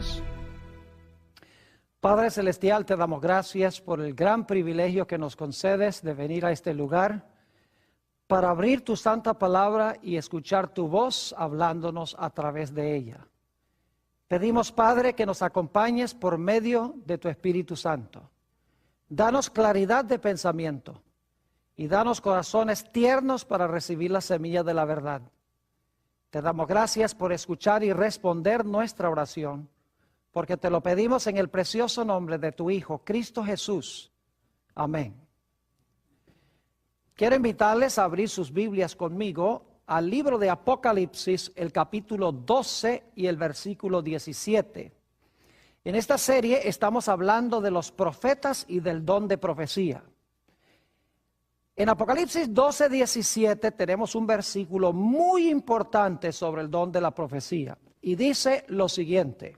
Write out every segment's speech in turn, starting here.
Oremos. Padre Celestial, te damos gracias por el gran privilegio que nos concedes de venir a este lugar para abrir tu santa palabra y escuchar tu voz hablándonos a través de ella. Pedimos, Padre, que nos acompañes por medio de tu Espíritu Santo. Danos claridad de pensamiento y danos corazones tiernos para recibir la semilla de la verdad. Te damos gracias por escuchar y responder nuestra oración, porque te lo pedimos en el precioso nombre de tu Hijo, Cristo Jesús. Amén. Quiero invitarles a abrir sus Biblias conmigo al libro de Apocalipsis, el capítulo 12 y el versículo 17. En esta serie estamos hablando de los profetas y del don de profecía. En Apocalipsis 12, 17 tenemos un versículo muy importante sobre el don de la profecía. Y dice lo siguiente: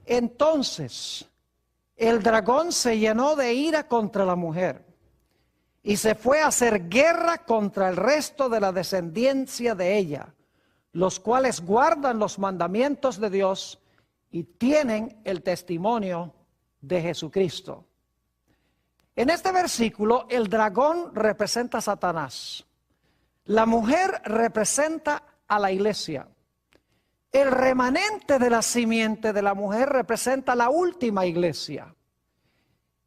entonces el dragón se llenó de ira contra la mujer y se fue a hacer guerra contra el resto de la descendencia de ella, los cuales guardan los mandamientos de Dios y tienen el testimonio de Jesucristo. En este versículo, el dragón representa a Satanás. La mujer representa a la iglesia. El remanente de la simiente de la mujer representa la última iglesia.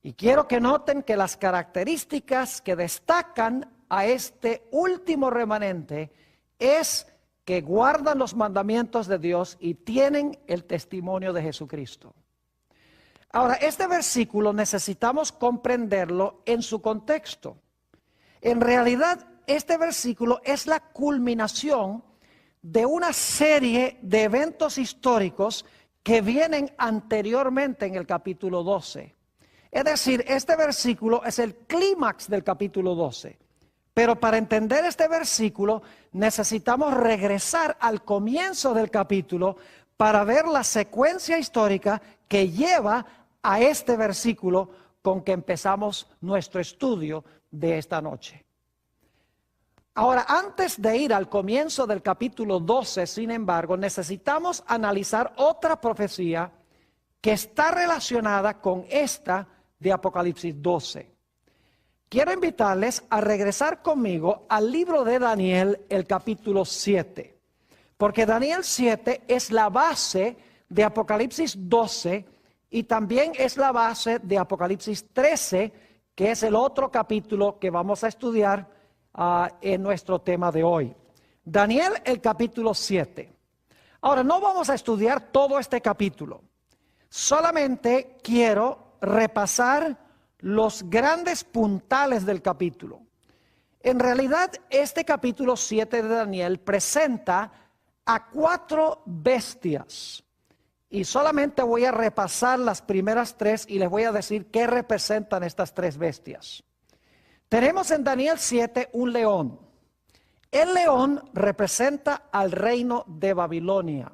Y quiero que noten que las características que destacan a este último remanente es que guardan los mandamientos de Dios y tienen el testimonio de Jesucristo. Ahora, este versículo necesitamos comprenderlo en su contexto. En realidad, este versículo es la culminación de una serie de eventos históricos que vienen anteriormente en el capítulo 12. Es decir, este versículo es el clímax del capítulo 12. Pero para entender este versículo necesitamos regresar al comienzo del capítulo para ver la secuencia histórica que lleva a este versículo con que empezamos nuestro estudio de esta noche. Ahora, antes de ir al comienzo del capítulo 12, sin embargo, necesitamos analizar otra profecía que está relacionada con esta de Apocalipsis 12. Quiero invitarles a regresar conmigo al libro de Daniel, el capítulo 7, porque Daniel 7 es la base de Apocalipsis 12 y también es la base de Apocalipsis 13, que es el otro capítulo que vamos a estudiar en nuestro tema de hoy. Daniel, el capítulo 7. Ahora, no vamos a estudiar todo este capítulo. Solamente quiero repasar los grandes puntales del capítulo. En realidad, este capítulo 7 de Daniel presenta a 4 bestias. Y solamente voy a repasar las primeras 3 y les voy a decir qué representan estas 3 bestias. Tenemos en Daniel 7 un león. El león representa al reino de Babilonia,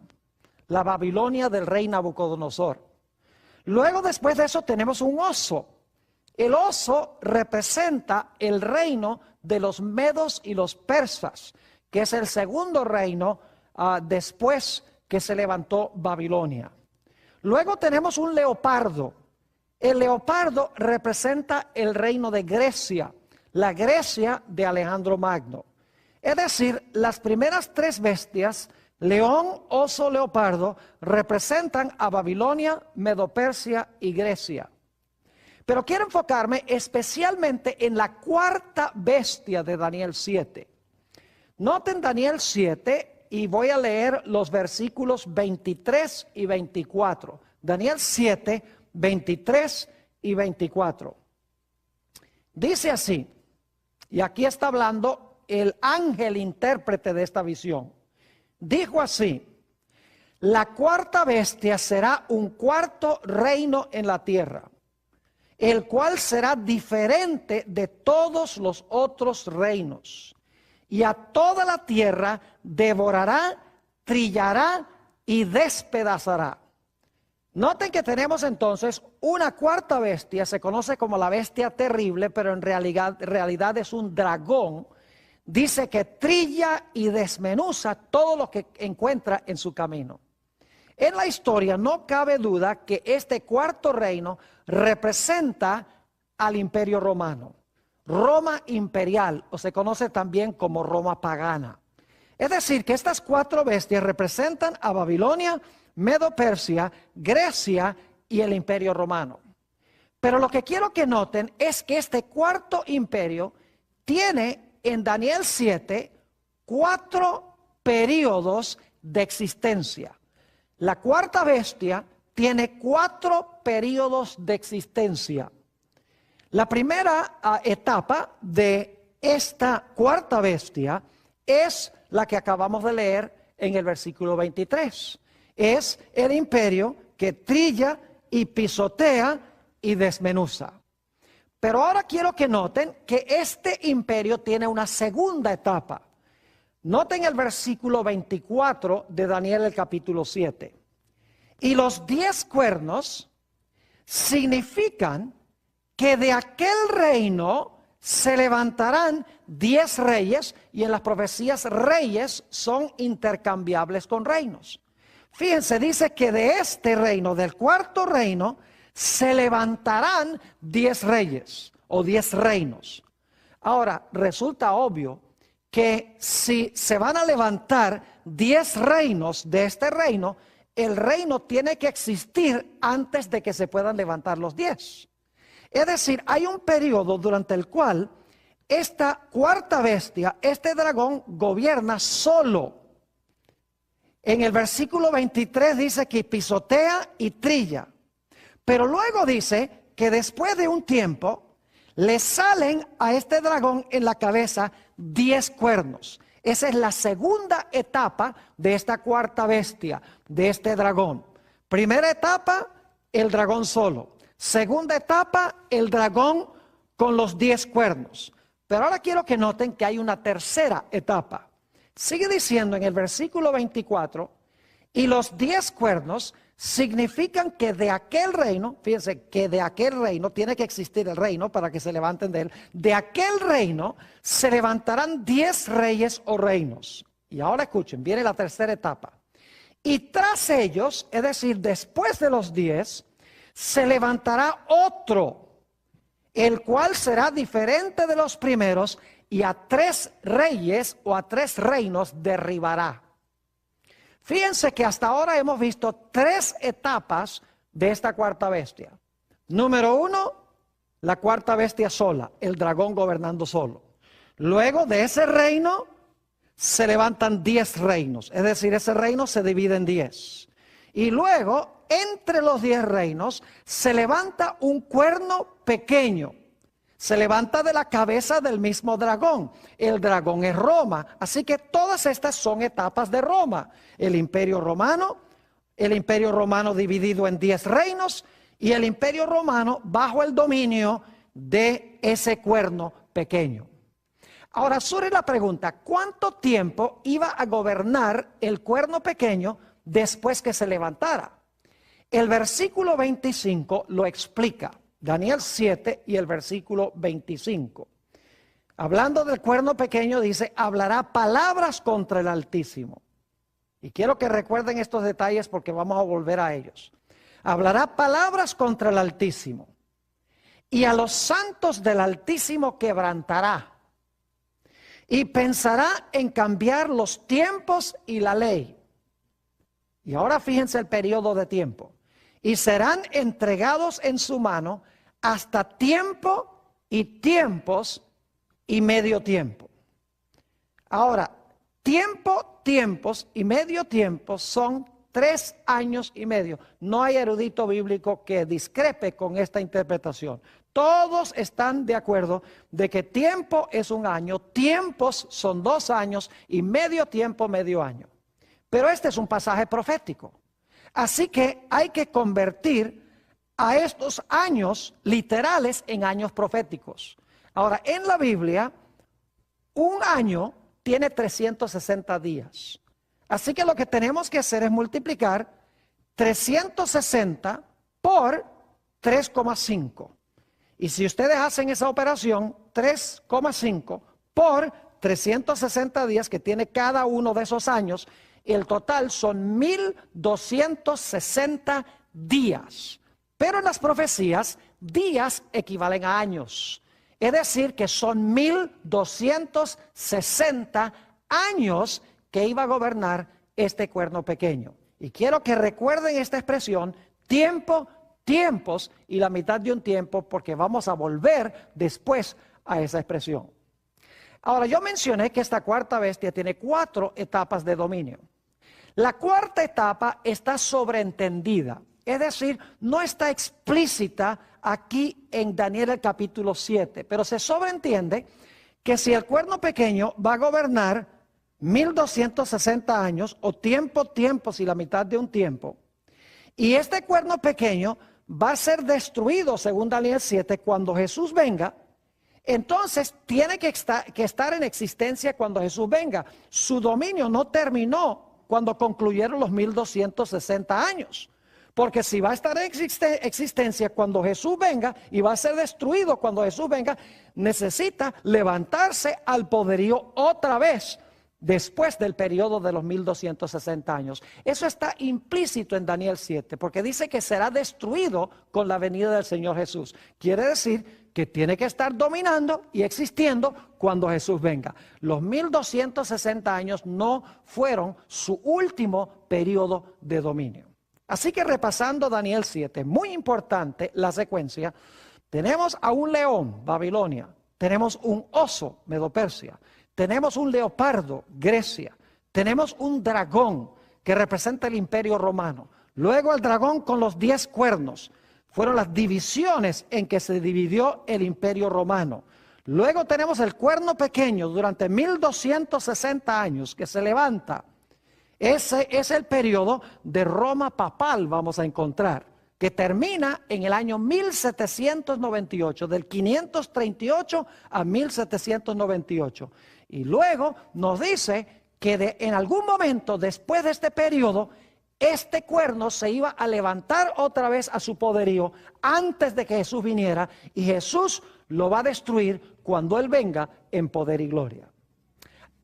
la Babilonia del rey Nabucodonosor. Luego, después de eso, tenemos un oso. El oso representa el reino de los medos y los persas, que es el segundo reino después que se levantó Babilonia. Luego tenemos un leopardo. El leopardo representa el reino de Grecia, la Grecia de Alejandro Magno. Es decir, las primeras 3 bestias, león, oso, leopardo, representan a Babilonia, Medo-Persia y Grecia. Pero quiero enfocarme especialmente en la 4ª bestia de Daniel 7. Noten Daniel 7 y voy a leer los versículos 23 y 24. Daniel 7, 23 y 24. Dice así, y aquí está hablando el ángel intérprete de esta visión. Dijo así: la 4ª bestia será un 4º reino en la tierra, el cual será diferente de todos los otros reinos, y a toda la tierra devorará, trillará y despedazará. Noten que tenemos entonces una 4ª bestia, se conoce como la bestia terrible, pero en realidad es un dragón. Dice que trilla y desmenuza todo lo que encuentra en su camino. En la historia no cabe duda que este cuarto reino representa al Imperio Romano. Roma imperial, o se conoce también como Roma pagana. Es decir, que estas cuatro bestias representan a Babilonia, Medo-Persia, Grecia y el Imperio Romano. Pero lo que quiero que noten es que este cuarto imperio tiene en Daniel 7 4 periodos de existencia. La cuarta bestia tiene 4 periodos de existencia. La primera etapa de esta cuarta bestia es la que acabamos de leer en el versículo 23. Es el imperio que trilla y pisotea y desmenuza. Pero ahora quiero que noten que este imperio tiene una segunda etapa. Noten el versículo 24 de Daniel el capítulo 7. Y los 10 cuernos significan que de aquel reino se levantarán 10 reyes, y en las profecías reyes son intercambiables con reinos. Fíjense, dice que de este reino, del cuarto reino, se levantarán 10 reyes o 10 reinos. Ahora, resulta obvio que si se van a levantar 10 reinos de este reino, el reino tiene que existir antes de que se puedan levantar los 10. Es decir, hay un periodo durante el cual esta cuarta bestia, este dragón, gobierna solo. En el versículo 23 dice que pisotea y trilla. Pero luego dice que después de un tiempo le salen a este dragón en la cabeza 10 cuernos. Esa es la segunda etapa de esta cuarta bestia, de este dragón. Primera etapa, el dragón solo. Segunda etapa, el dragón con los 10 cuernos. Pero ahora quiero que noten que hay una tercera etapa. Sigue diciendo en el versículo 24, y los 10 cuernos significan que de aquel reino, fíjense que de aquel reino, tiene que existir el reino para que se levanten de él, de aquel reino se levantarán 10 reyes o reinos. Y ahora escuchen, viene la tercera etapa. Y tras ellos, es decir, después de los 10, se levantará otro, el cual será diferente de los primeros, y a 3 reyes o a 3 reinos derribará. Fíjense que hasta ahora hemos visto 3 etapas de esta cuarta bestia. Número 1, la cuarta bestia sola, el dragón gobernando solo. Luego de ese reino se levantan 10 reinos, es decir, ese reino se divide en 10. Y luego, entre los 10 reinos, se levanta un cuerno pequeño. Se levanta de la cabeza del mismo dragón. El dragón es Roma. Así que todas estas son etapas de Roma. El imperio romano dividido en 10 reinos, y el imperio romano bajo el dominio de ese cuerno pequeño. Ahora surge la pregunta, ¿cuánto tiempo iba a gobernar el cuerno pequeño después que se levantara? El versículo 25 lo explica. Daniel 7 y el versículo 25. Hablando del cuerno pequeño dice, hablará palabras contra el Altísimo. Y quiero que recuerden estos detalles porque vamos a volver a ellos. Hablará palabras contra el Altísimo. Y a los santos del Altísimo quebrantará. Y pensará en cambiar los tiempos y la ley. Y ahora fíjense el periodo de tiempo. Y serán entregados en su mano hasta tiempo y tiempos y medio tiempo. Ahora, tiempo, tiempos y medio tiempo son 3 años y medio. No hay erudito bíblico que discrepe con esta interpretación. Todos están de acuerdo de que tiempo es un año, tiempos son 2 años y medio tiempo, medio año. Pero este es un pasaje profético. Así que hay que convertir a estos años literales en años proféticos. Ahora, en la Biblia, un año tiene 360 días. Así que lo que tenemos que hacer es multiplicar 360 por 3,5. Y si ustedes hacen esa operación, 3,5 por 360 días que tiene cada uno de esos años, El total son 1260 días. Pero en las profecías, días equivalen a años. Es decir, que son 1260 años que iba a gobernar este cuerno pequeño. Y quiero que recuerden esta expresión, tiempo, tiempos y la mitad de un tiempo, porque vamos a volver después a esa expresión. Ahora, yo mencioné que esta cuarta bestia tiene 4 etapas de dominio. La cuarta etapa está sobreentendida, es decir, no está explícita aquí en Daniel el capítulo 7, pero se sobreentiende que si el cuerno pequeño va a gobernar 1260 años, o tiempos y la mitad de un tiempo, y este cuerno pequeño va a ser destruido, según Daniel 7, cuando Jesús venga, entonces tiene que estar en existencia cuando Jesús venga. Su dominio no terminó cuando concluyeron los 1260 años. Porque si va a estar en existencia cuando Jesús venga y va a ser destruido cuando Jesús venga, necesita levantarse al poderío otra vez después del periodo de los 1260 años. Eso está implícito en Daniel 7, porque dice que será destruido con la venida del Señor Jesús. Quiere decir que tiene que estar dominando y existiendo cuando Jesús venga. Los 1260 años no fueron su último periodo de dominio. Así que repasando Daniel 7, muy importante la secuencia, tenemos a un león, Babilonia, tenemos un oso, Medo-Persia, tenemos un leopardo, Grecia, tenemos un dragón que representa el imperio romano, luego el dragón con los 10 cuernos, fueron las divisiones en que se dividió el imperio romano. Luego tenemos el cuerno pequeño durante 1260 años que se levanta. Ese es el periodo de Roma papal, vamos a encontrar, que termina en el año 1798, del 538 a 1798. Y luego nos dice que en algún momento después de este periodo, este cuerno se iba a levantar otra vez a su poderío antes de que Jesús viniera, y Jesús lo va a destruir cuando Él venga en poder y gloria.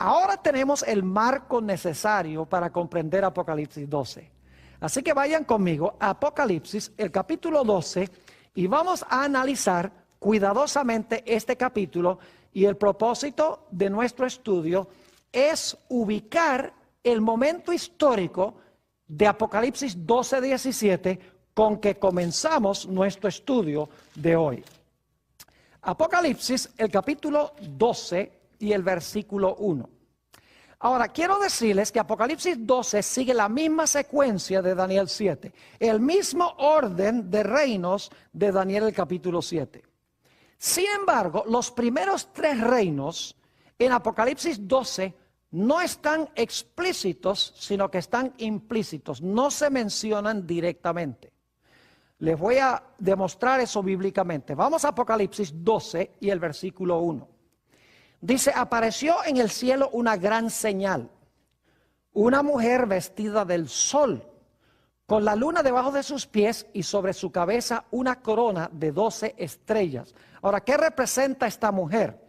Ahora tenemos el marco necesario para comprender Apocalipsis 12. Así que vayan conmigo a Apocalipsis, el capítulo 12, y vamos a analizar cuidadosamente este capítulo. Y el propósito de nuestro estudio es ubicar el momento histórico de Apocalipsis 12:17 con que comenzamos nuestro estudio de hoy. Apocalipsis, el capítulo 12 y el versículo 1. Ahora, quiero decirles que Apocalipsis 12 sigue la misma secuencia de Daniel 7, el mismo orden de reinos de Daniel el capítulo 7. Sin embargo, los primeros 3 reinos en Apocalipsis 12 no están explícitos, sino que están implícitos, no se mencionan directamente. Les voy a demostrar eso bíblicamente. Vamos a Apocalipsis 12 y el versículo 1. Dice, apareció en el cielo una gran señal, una mujer vestida del sol, con la luna debajo de sus pies y sobre su cabeza una corona de 12 estrellas. Ahora, ¿qué representa esta mujer?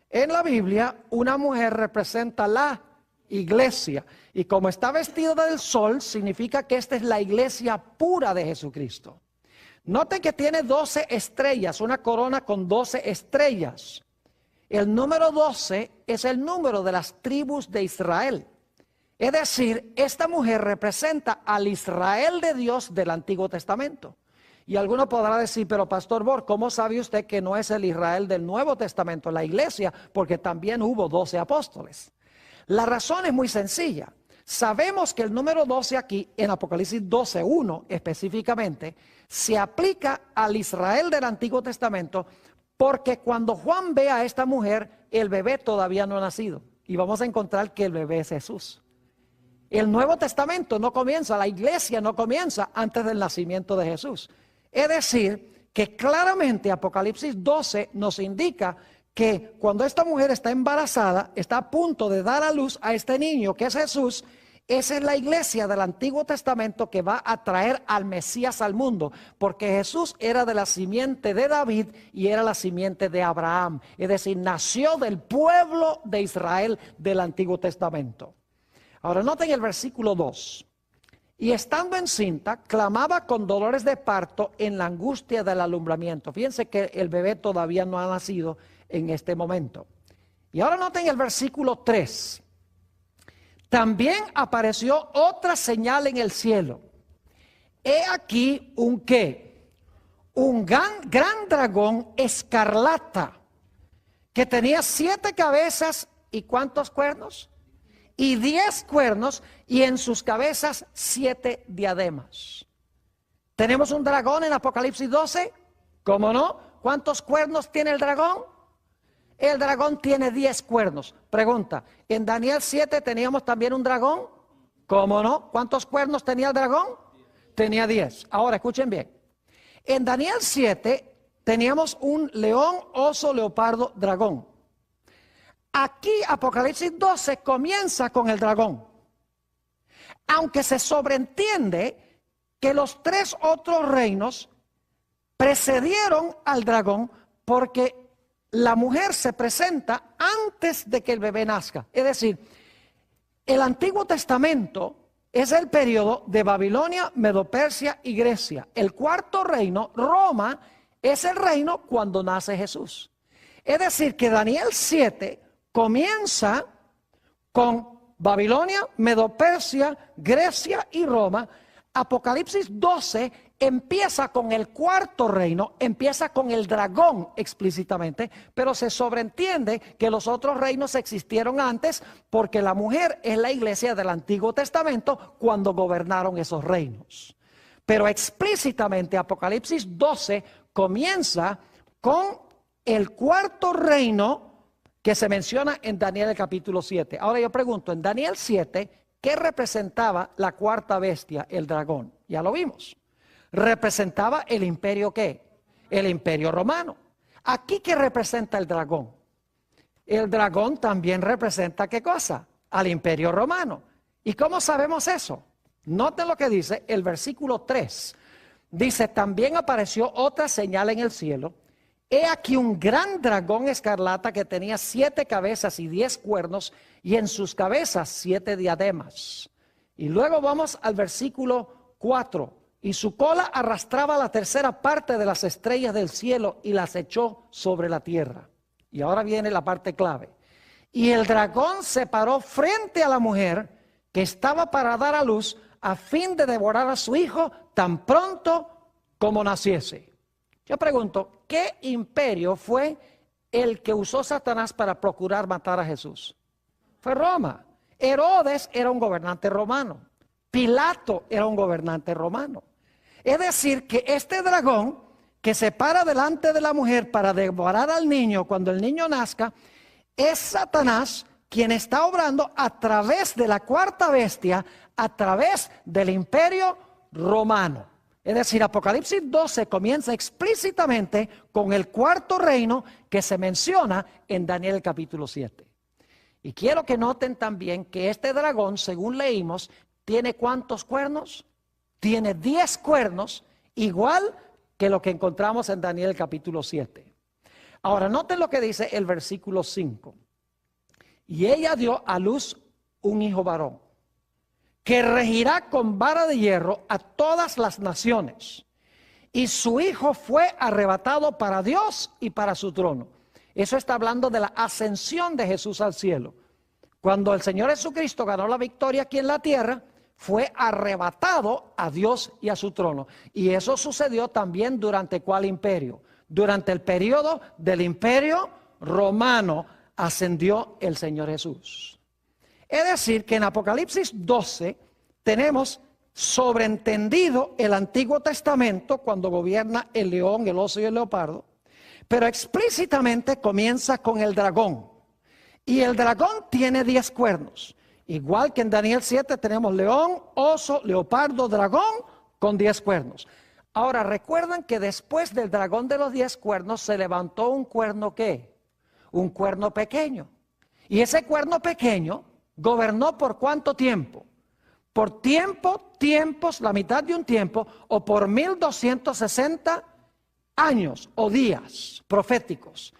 En la Biblia, una mujer representa la iglesia. Y como está vestida del sol, significa que esta es la iglesia pura de Jesucristo. Noten que tiene 12 estrellas, una corona con 12 estrellas. El número 12 es el número de las tribus de Israel. Es decir, esta mujer representa al Israel de Dios del Antiguo Testamento. Y alguno podrá decir, pero Pastor Bor, ¿cómo sabe usted que no es el Israel del Nuevo Testamento, la iglesia? Porque también hubo 12 apóstoles. La razón es muy sencilla. Sabemos que el número 12 aquí, en Apocalipsis 12:1 específicamente, se aplica al Israel del Antiguo Testamento, porque cuando Juan ve a esta mujer, el bebé todavía no ha nacido. Y vamos a encontrar que el bebé es Jesús. El Nuevo Testamento no comienza, la iglesia no comienza antes del nacimiento de Jesús. Es decir, que claramente Apocalipsis 12 nos indica que cuando esta mujer está embarazada, está a punto de dar a luz a este niño que es Jesús. Esa es la iglesia del Antiguo Testamento que va a traer al Mesías al mundo, porque Jesús era de la simiente de David y era la simiente de Abraham. Es decir, nació del pueblo de Israel del Antiguo Testamento. Ahora noten el versículo 2. Y estando encinta, clamaba con dolores de parto en la angustia del alumbramiento. Fíjense que el bebé todavía no ha nacido en este momento. Y ahora noten el versículo 3. También apareció otra señal en el cielo. He aquí un ¿qué? Un gran dragón escarlata que tenía 7 cabezas y ¿cuántos cuernos? Y 10 cuernos, y en sus cabezas 7 diademas. ¿Tenemos un dragón en Apocalipsis 12? ¿Cómo no? ¿Cuántos cuernos tiene el dragón? El dragón tiene 10 cuernos. Pregunta, ¿en Daniel 7 teníamos también un dragón? ¿Cómo no? ¿Cuántos cuernos tenía el dragón? Tenía 10. Ahora, escuchen bien. En Daniel 7 teníamos un león, oso, leopardo, dragón. Aquí Apocalipsis 12 comienza con el dragón. Aunque se sobreentiende que los 3 otros reinos precedieron al dragón porque la mujer se presenta antes de que el bebé nazca. Es decir, el Antiguo Testamento es el periodo de Babilonia, Medo-Persia y Grecia. El 4º reino, Roma, es el reino cuando nace Jesús. Es decir, que Daniel 7 comienza con Babilonia, Medo-Persia, Grecia y Roma. Apocalipsis 12 empieza con el 4º reino, empieza con el dragón explícitamente, pero se sobreentiende que los otros reinos existieron antes porque la mujer es la iglesia del Antiguo Testamento cuando gobernaron esos reinos. Pero explícitamente Apocalipsis 12 comienza con el 4º reino que se menciona en Daniel el capítulo 7. Ahora yo pregunto, en Daniel 7, ¿qué representaba la 4ª bestia, el dragón? Ya lo vimos. Representaba el imperio ¿qué? El imperio romano. Aquí, ¿qué representa el dragón? El dragón también representa ¿qué cosa? Al imperio romano. ¿Y cómo sabemos eso? Noten lo que dice el versículo 3. Dice, también apareció otra señal en el cielo. He aquí un gran dragón escarlata que tenía 7 cabezas y 10 cuernos, y en sus cabezas 7 diademas. Y luego vamos al versículo 4. Y su cola arrastraba la 3ª parte de las estrellas del cielo y las echó sobre la tierra. Y ahora viene la parte clave. Y el dragón se paró frente a la mujer que estaba para dar a luz a fin de devorar a su hijo tan pronto como naciese. Yo pregunto, ¿qué imperio fue el que usó Satanás para procurar matar a Jesús? Fue Roma. Herodes era un gobernante romano. Pilato era un gobernante romano. Es decir, que este dragón que se para delante de la mujer para devorar al niño cuando el niño nazca, es Satanás quien está obrando a través de la 4ª bestia, a través del imperio romano. Es decir, Apocalipsis 12 comienza explícitamente con el 4º reino que se menciona en Daniel capítulo 7. Y quiero que noten también que este dragón, según leímos, ¿tiene cuántos cuernos? Tiene 10 cuernos, igual que lo que encontramos en Daniel capítulo 7. Ahora, noten lo que dice el versículo 5. Y ella dio a luz un hijo varón, que regirá con vara de hierro a todas las naciones. Y su hijo fue arrebatado para Dios y para su trono. Eso está hablando de la ascensión de Jesús al cielo. Cuando el Señor Jesucristo ganó la victoria aquí en la tierra, fue arrebatado a Dios y a su trono. Y eso sucedió también durante ¿cuál imperio? Durante el periodo del imperio romano ascendió el Señor Jesús. Es decir, que en Apocalipsis 12 tenemos sobreentendido el Antiguo Testamento cuando gobierna el león, el oso y el leopardo, pero explícitamente comienza con el dragón. Y el dragón tiene 10 cuernos. Igual que en Daniel 7 tenemos león, oso, leopardo, dragón con 10 cuernos. Ahora, recuerdan que después del dragón de los 10 cuernos se levantó un cuerno ¿qué? Un cuerno pequeño. Y ese cuerno pequeño gobernó ¿por cuánto tiempo? Por tiempos, la mitad de un tiempo, o por 1260 años o días proféticos.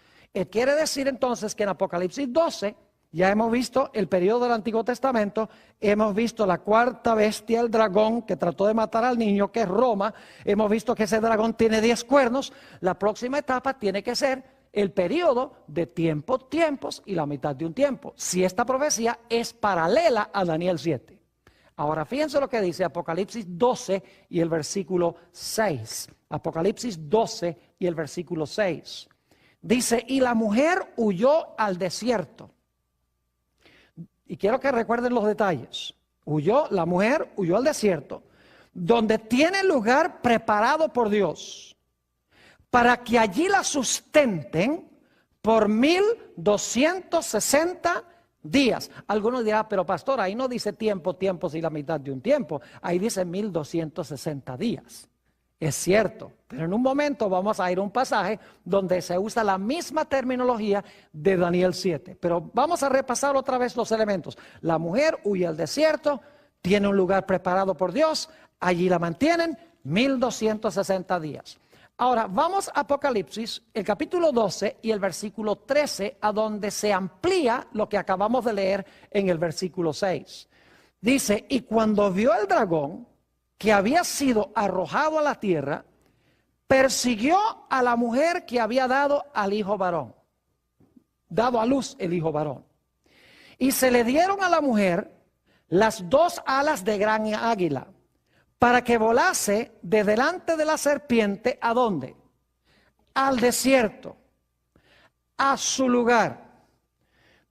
Quiere decir entonces que en Apocalipsis 12 Ya hemos visto el periodo del Antiguo Testamento, hemos visto la cuarta bestia, el dragón, que trató de matar al niño, que es Roma. Hemos visto que ese dragón tiene 10 cuernos. La próxima etapa tiene que ser el periodo de tiempos y la mitad de un tiempo. Si esta profecía es paralela a Daniel 7. Ahora fíjense lo que dice Apocalipsis 12 y el versículo 6. Apocalipsis 12 y el versículo 6. Dice, y la mujer huyó al desierto. Y quiero que recuerden los detalles. La mujer huyó al desierto, donde tiene lugar preparado por Dios, para que allí la sustenten por 1260 días. Algunos dirán, pero pastor, ahí no dice tiempos y la mitad de un tiempo. Ahí dice 1260 días. Es cierto, pero en un momento vamos a ir a un pasaje donde se usa la misma terminología de Daniel 7. Pero vamos a repasar otra vez los elementos. La mujer huye al desierto, tiene un lugar preparado por Dios, allí la mantienen 1260 días. Ahora vamos a Apocalipsis, el capítulo 12 y el versículo 13, a donde se amplía lo que acabamos de leer en el versículo 6. Dice, y cuando vio el dragón que había sido arrojado a la tierra, persiguió a la mujer que había dado al hijo varón, dado a luz el hijo varón. Y se le dieron a la mujer las 2 alas de gran águila, para que volase de delante de la serpiente, ¿a dónde? Al desierto, a su lugar,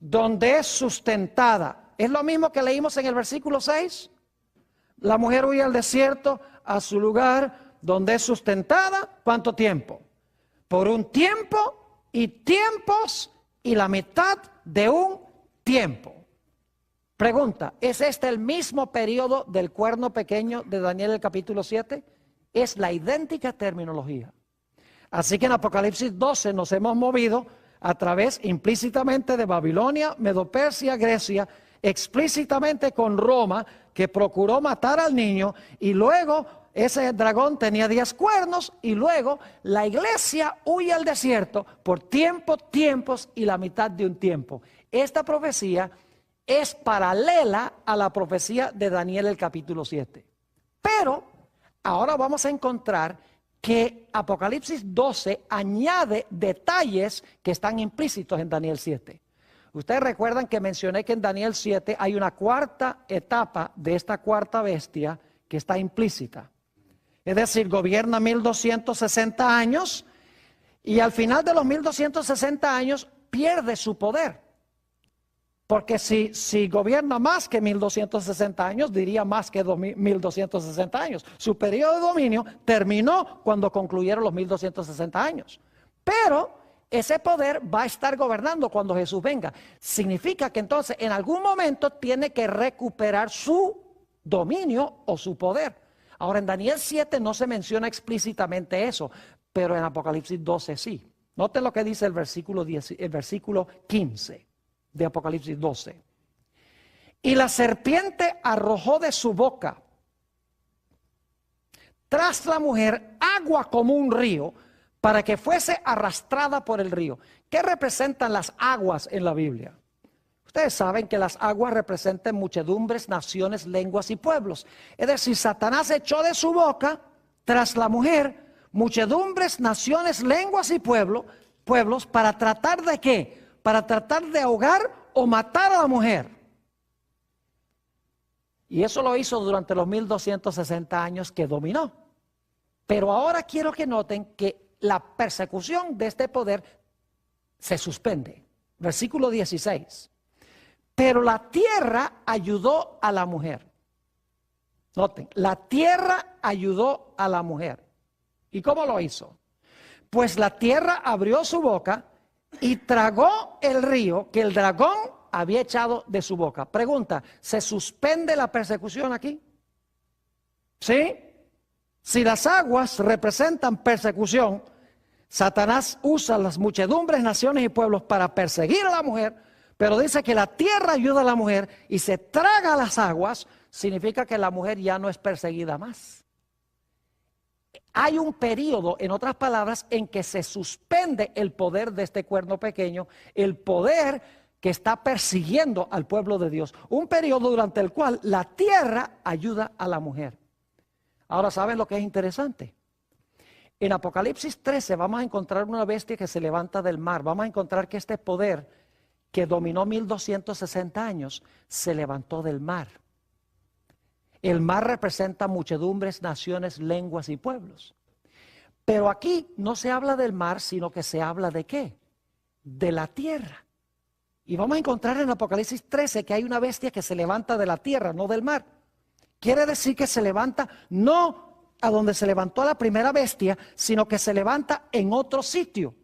donde es sustentada. Es lo mismo que leímos en el versículo 6. La mujer huye al desierto, a su lugar, donde es sustentada. ¿Cuánto tiempo? Por un tiempo y tiempos y la mitad de un tiempo. Pregunta, ¿es este el mismo periodo del cuerno pequeño de Daniel el capítulo 7? Es la idéntica terminología. Así que en Apocalipsis 12 nos hemos movido a través implícitamente de Babilonia, Medo-Persia, Grecia, explícitamente con Roma, que procuró matar al niño, y luego ese dragón tenía 10 cuernos, y luego la iglesia huye al desierto por tiempos y la mitad de un tiempo. Esta profecía es paralela a la profecía de Daniel el capítulo 7. Pero ahora vamos a encontrar que Apocalipsis 12 añade detalles que están implícitos en Daniel 7. Ustedes recuerdan que mencioné que en Daniel 7 hay una cuarta etapa de esta cuarta bestia que está implícita. Es decir, gobierna 1260 años y al final de los 1260 años pierde su poder. Porque si gobierna más que 1260 años, diría más que 1260 años. Su periodo de dominio terminó cuando concluyeron los 1260 años. Pero ese poder va a estar gobernando cuando Jesús venga. Significa que entonces en algún momento tiene que recuperar su dominio o su poder. Ahora en Daniel 7 no se menciona explícitamente eso, pero en Apocalipsis 12 sí. Noten lo que dice el versículo 15 de Apocalipsis 12. Y la serpiente arrojó de su boca tras la mujer agua como un río, para que fuese arrastrada por el río. ¿Qué representan las aguas en la Biblia? Ustedes saben que las aguas representan muchedumbres, naciones, lenguas y pueblos. Es decir, Satanás echó de su boca, tras la mujer, muchedumbres, naciones, lenguas y pueblos, para tratar de ¿qué? Para tratar de ahogar o matar a la mujer. Y eso lo hizo durante los 1260 años que dominó. Pero ahora quiero que noten que la persecución de este poder se suspende. Versículo 16. Pero la tierra ayudó a la mujer. Noten, la tierra ayudó a la mujer. ¿Y cómo lo hizo? Pues la tierra abrió su boca y tragó el río que el dragón había echado de su boca. Pregunta, ¿se suspende la persecución aquí? ¿Sí? Si las aguas representan persecución, Satanás usa las muchedumbres, naciones y pueblos para perseguir a la mujer, pero dice que la tierra ayuda a la mujer y se traga las aguas, significa que la mujer ya no es perseguida más. Hay un periodo, en otras palabras, en que se suspende el poder de este cuerno pequeño, el poder que está persiguiendo al pueblo de Dios. Un periodo durante el cual la tierra ayuda a la mujer. Ahora, ¿saben lo que es interesante? En Apocalipsis 13 vamos a encontrar una bestia que se levanta del mar. Vamos a encontrar que este poder que dominó 1260 años se levantó del mar. El mar representa muchedumbres, naciones, lenguas y pueblos. Pero aquí no se habla del mar, sino que se habla ¿de qué? De la tierra. Y vamos a encontrar en Apocalipsis 13 que hay una bestia que se levanta de la tierra, no del mar. Quiere decir que se levanta no a donde se levantó la primera bestia, sino que se levanta en otro sitio.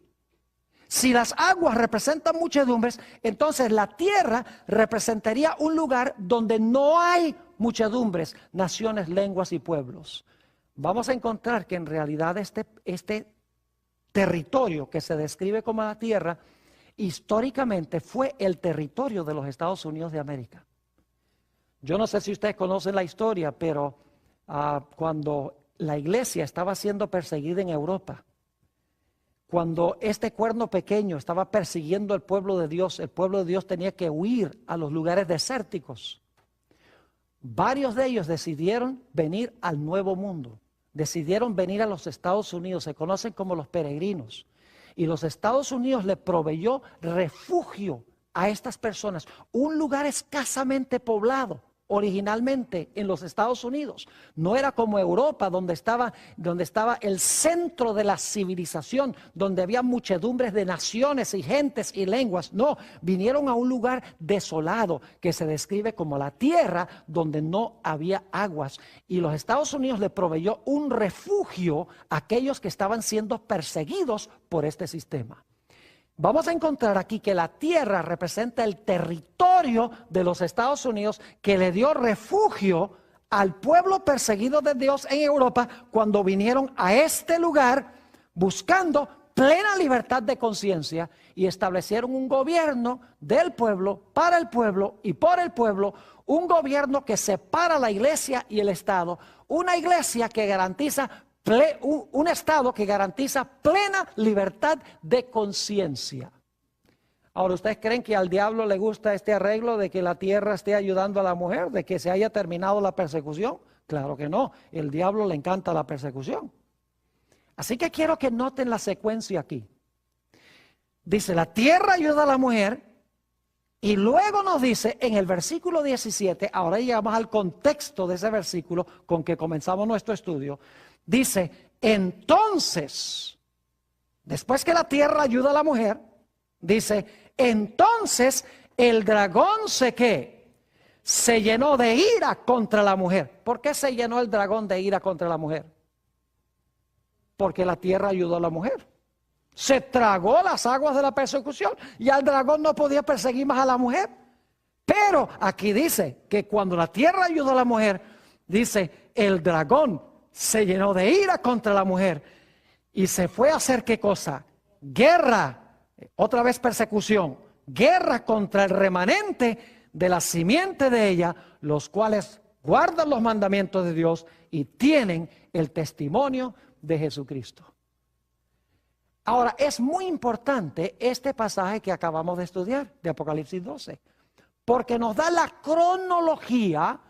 Si las aguas representan muchedumbres, entonces la tierra representaría un lugar donde no hay muchedumbres, naciones, lenguas y pueblos. Vamos a encontrar que en realidad este territorio que se describe como la tierra, históricamente fue el territorio de los Estados Unidos de América. Yo no sé si ustedes conocen la historia, pero cuando la iglesia estaba siendo perseguida en Europa, cuando este cuerno pequeño estaba persiguiendo al pueblo de Dios, el pueblo de Dios tenía que huir a los lugares desérticos. Varios de ellos decidieron venir al Nuevo Mundo, decidieron venir a los Estados Unidos, se conocen como los peregrinos. Y los Estados Unidos le proveyó refugio a estas personas, un lugar escasamente poblado. Originalmente en los Estados Unidos no era como Europa, donde estaba el centro de la civilización, donde había muchedumbres de naciones y gentes y lenguas. No, vinieron a un lugar desolado que se describe como la tierra donde no había aguas, y los Estados Unidos le proveyó un refugio a aquellos que estaban siendo perseguidos por este sistema. Vamos a encontrar aquí que la tierra representa el territorio de los Estados Unidos, que le dio refugio al pueblo perseguido de Dios en Europa cuando vinieron a este lugar buscando plena libertad de conciencia, y establecieron un gobierno del pueblo, para el pueblo y por el pueblo, un gobierno que separa la iglesia y el Estado, una iglesia que garantiza un Estado que garantiza plena libertad de conciencia. Ahora, ¿ustedes creen que al diablo le gusta este arreglo de que la tierra esté ayudando a la mujer, de que se haya terminado la persecución? Claro que no, el diablo le encanta la persecución. Así que quiero que noten la secuencia aquí. Dice, la tierra ayuda a la mujer, y luego nos dice en el versículo 17, ahora llegamos al contexto de ese versículo con que comenzamos nuestro estudio. Dice, entonces, después que la tierra ayuda a la mujer, dice, entonces el dragón se llenó de ira contra la mujer. ¿Por qué se llenó el dragón de ira contra la mujer? Porque la tierra ayudó a la mujer. Se tragó las aguas de la persecución y el dragón no podía perseguir más a la mujer. Pero aquí dice que cuando la tierra ayudó a la mujer, dice, el dragón se llenó de ira contra la mujer y se fue a hacer ¿qué cosa? Guerra, otra vez persecución, guerra contra el remanente de la simiente de ella, los cuales guardan los mandamientos de Dios y tienen el testimonio de Jesucristo. Ahora, es muy importante este pasaje que acabamos de estudiar, de Apocalipsis 12, porque nos da la cronología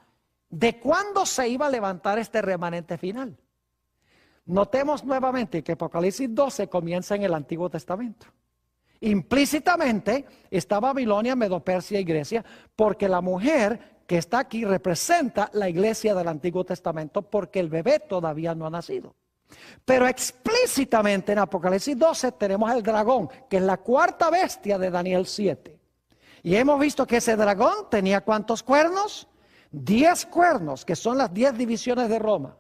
de cuándo se iba a levantar este remanente final. Notemos nuevamente que Apocalipsis 12 comienza en el Antiguo Testamento. Implícitamente está Babilonia, Medo-Persia y Grecia, porque la mujer que está aquí representa la iglesia del Antiguo Testamento, porque el bebé todavía no ha nacido. Pero explícitamente en Apocalipsis 12 tenemos el dragón, que es la cuarta bestia de Daniel 7. Y hemos visto que ese dragón tenía ¿cuántos cuernos? 10 cuernos, que son las 10 divisiones de Roma.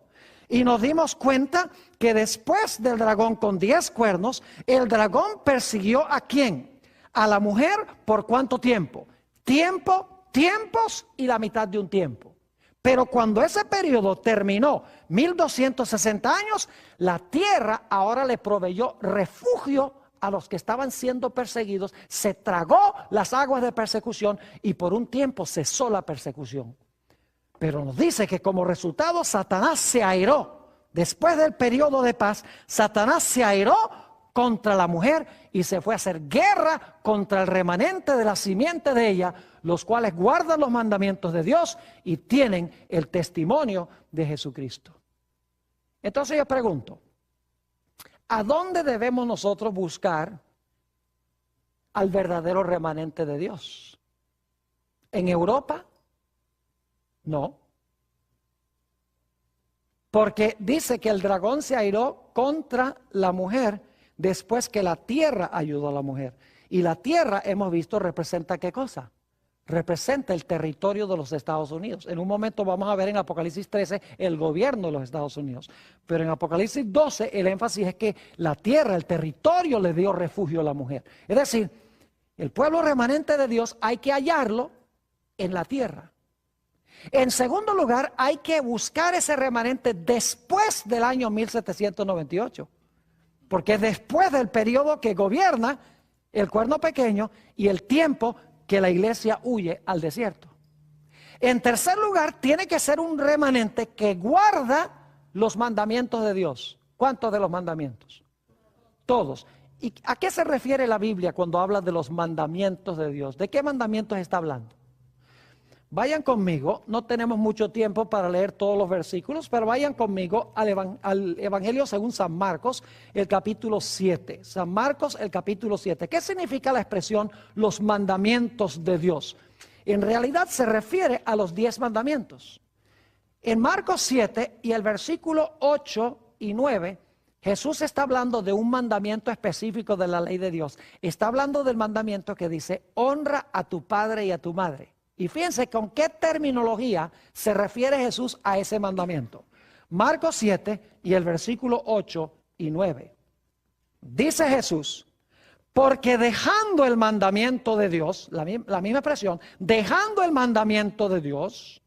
Y nos dimos cuenta que después del dragón con 10 cuernos, el dragón persiguió ¿a quién? A la mujer, ¿por cuánto tiempo? Tiempos y la mitad de un tiempo. Pero cuando ese periodo terminó, 1260 años, la tierra ahora le proveyó refugio a los que estaban siendo perseguidos, se tragó las aguas de persecución y por un tiempo cesó la persecución. Pero nos dice que como resultado Satanás se airó. Después del periodo de paz, Satanás se airó contra la mujer y se fue a hacer guerra contra el remanente de la simiente de ella, los cuales guardan los mandamientos de Dios y tienen el testimonio de Jesucristo. Entonces yo pregunto, ¿a dónde debemos nosotros buscar al verdadero remanente de Dios? ¿En Europa? No. Porque dice que el dragón se airó contra la mujer después que la tierra ayudó a la mujer. Y la tierra, hemos visto, representa ¿qué cosa? Representa el territorio de los Estados Unidos. En un momento vamos a ver en Apocalipsis 13 el gobierno de los Estados Unidos. Pero en Apocalipsis 12 el énfasis es que la tierra, el territorio le dio refugio a la mujer. Es decir, el pueblo remanente de Dios hay que hallarlo en la tierra. En segundo lugar, hay que buscar ese remanente después del año 1798. Porque es después del periodo que gobierna el cuerno pequeño y el tiempo que la iglesia huye al desierto. En tercer lugar, tiene que ser un remanente que guarda los mandamientos de Dios. ¿Cuántos de los mandamientos? Todos. ¿Y a qué se refiere la Biblia cuando habla de los mandamientos de Dios? ¿De qué mandamientos está hablando? Vayan conmigo, no tenemos mucho tiempo para leer todos los versículos, pero vayan conmigo al Evangelio según San Marcos, el capítulo 7. San Marcos, el capítulo 7. ¿Qué significa la expresión los mandamientos de Dios? En realidad se refiere a los 10 mandamientos. En Marcos 7 y el versículo 8 y 9, Jesús está hablando de un mandamiento específico de la ley de Dios. Está hablando del mandamiento que dice, honra a tu padre y a tu madre. Y fíjense con qué terminología se refiere Jesús a ese mandamiento. Marcos 7 y el versículo 8 y 9. Dice Jesús, porque dejando el mandamiento de Dios, la misma expresión, dejando el mandamiento de Dios,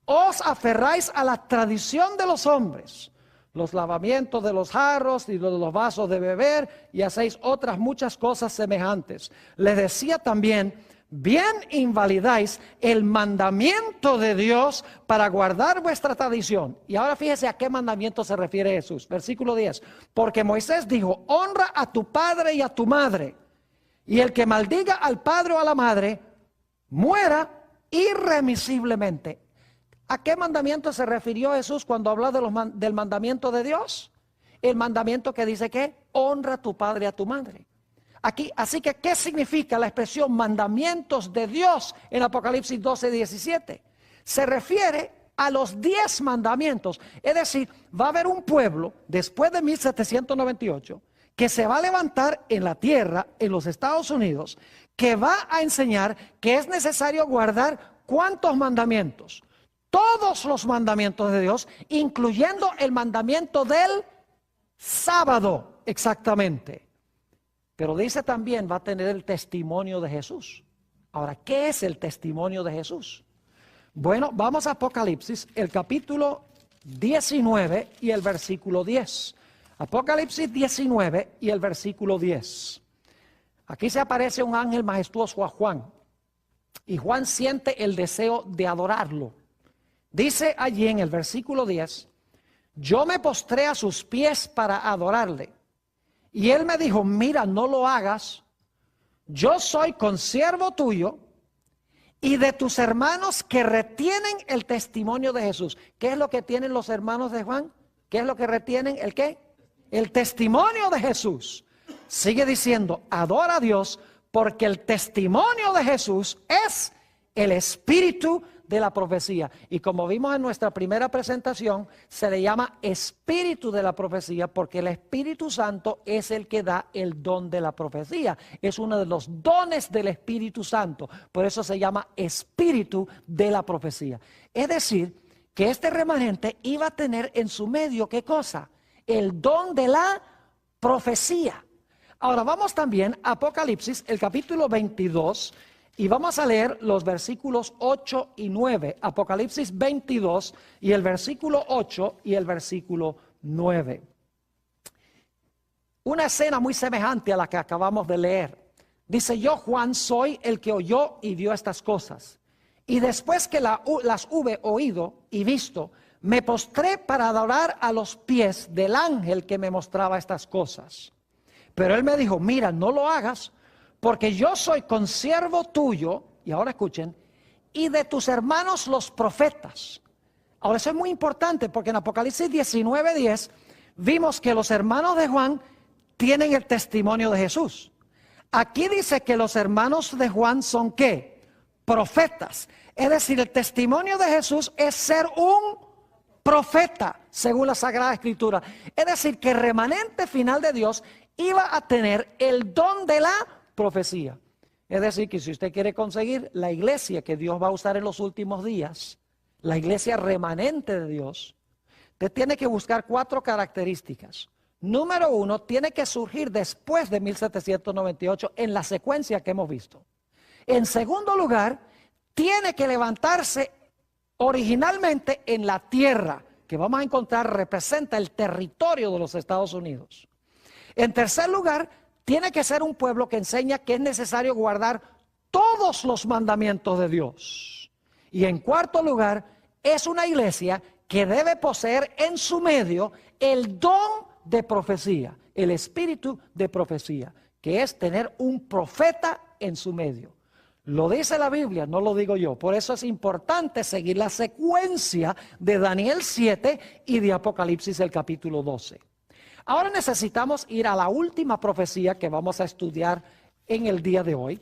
os aferráis a la tradición de los hombres, los lavamientos de los jarros y de los vasos de beber, y hacéis otras muchas cosas semejantes. Les decía también, bien invalidáis el mandamiento de Dios para guardar vuestra tradición. Y ahora fíjese a qué mandamiento se refiere Jesús. Versículo 10. Porque Moisés dijo, honra a tu padre y a tu madre. Y el que maldiga al padre o a la madre, muera irremisiblemente. ¿A qué mandamiento se refirió Jesús cuando habló del mandamiento de Dios? El mandamiento que dice que honra a tu padre y a tu madre. Aquí, así que, ¿qué significa la expresión mandamientos de Dios en Apocalipsis 12, 17? Se refiere a los 10 mandamientos. Es decir, va a haber un pueblo después de 1798 que se va a levantar en la tierra, en los Estados Unidos, que va a enseñar que es necesario guardar ¿cuántos mandamientos? Todos los mandamientos de Dios, incluyendo el mandamiento del sábado, exactamente. Pero dice también va a tener el testimonio de Jesús. Ahora, ¿qué es el testimonio de Jesús? Bueno, vamos a Apocalipsis, el capítulo 19 y el versículo 10. Apocalipsis 19 y el versículo 10. Aquí se aparece un ángel majestuoso a Juan. Y Juan siente el deseo de adorarlo. Dice allí en el versículo 10, yo me postré a sus pies para adorarle. Y él me dijo, mira, no lo hagas, yo soy consiervo tuyo y de tus hermanos que retienen el testimonio de Jesús. ¿Qué es lo que tienen los hermanos de Juan? ¿Qué es lo que retienen? ¿El qué? El testimonio de Jesús. Sigue diciendo, adora a Dios porque el testimonio de Jesús es el espíritu de la profecía. Y como vimos en nuestra primera presentación, se le llama espíritu de la profecía porque el Espíritu Santo es el que da el don de la profecía. Es uno de los dones del Espíritu Santo. Por eso se llama espíritu de la profecía. Es decir, que este remanente iba a tener en su medio, ¿qué cosa? El don de la profecía. Ahora vamos también a Apocalipsis, el capítulo 22, y vamos a leer los versículos 8 y 9. Apocalipsis 22 y el versículo 8 y el versículo 9. Una escena muy semejante a la que acabamos de leer. Dice, yo Juan soy el que oyó y vio estas cosas. Y después que las hube oído y visto, me postré para adorar a los pies del ángel que me mostraba estas cosas. Pero él me dijo, mira, no lo hagas, porque yo soy consiervo tuyo, y ahora escuchen, y de tus hermanos los profetas. Ahora eso es muy importante, porque en Apocalipsis 19:10 vimos que los hermanos de Juan tienen el testimonio de Jesús. Aquí dice que los hermanos de Juan son ¿qué? Profetas. Es decir, el testimonio de Jesús es ser un profeta, según la Sagrada Escritura. Es decir, que el remanente final de Dios iba a tener el don de la profecía. Es decir, que si usted quiere conseguir la iglesia que Dios va a usar en los últimos días, la iglesia remanente de Dios, usted tiene que buscar 4 características. Número 1, tiene que surgir después de 1798 en la secuencia que hemos visto. En segundo lugar, tiene que levantarse originalmente en la tierra, que vamos a encontrar representa el territorio de los Estados Unidos. En tercer lugar, tiene que ser un pueblo que enseña que es necesario guardar todos los mandamientos de Dios. Y en cuarto lugar, es una iglesia que debe poseer en su medio el don de profecía, el espíritu de profecía, que es tener un profeta en su medio. Lo dice la Biblia, no lo digo yo. Por eso es importante seguir la secuencia de Daniel 7 y de Apocalipsis el capítulo 12. Ahora necesitamos ir a la última profecía que vamos a estudiar en el día de hoy.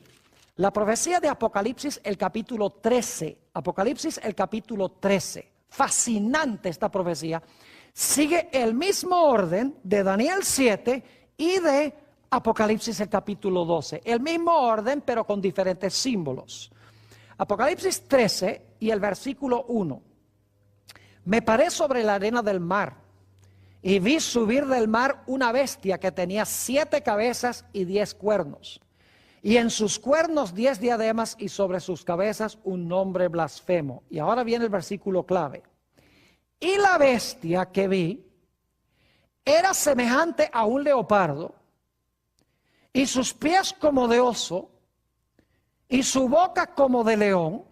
La profecía de Apocalipsis el capítulo 13. Apocalipsis el capítulo 13. Fascinante esta profecía. Sigue el mismo orden de Daniel 7 y de Apocalipsis el capítulo 12. El mismo orden, pero con diferentes símbolos. Apocalipsis 13 y el versículo 1. Me paré sobre la arena del mar y vi subir del mar una bestia que tenía 7 cabezas y 10 cuernos. Y en sus cuernos 10 diademas y sobre sus cabezas un nombre blasfemo. Y ahora viene el versículo clave. Y la bestia que vi era semejante a un leopardo, y sus pies como de oso, y su boca como de león,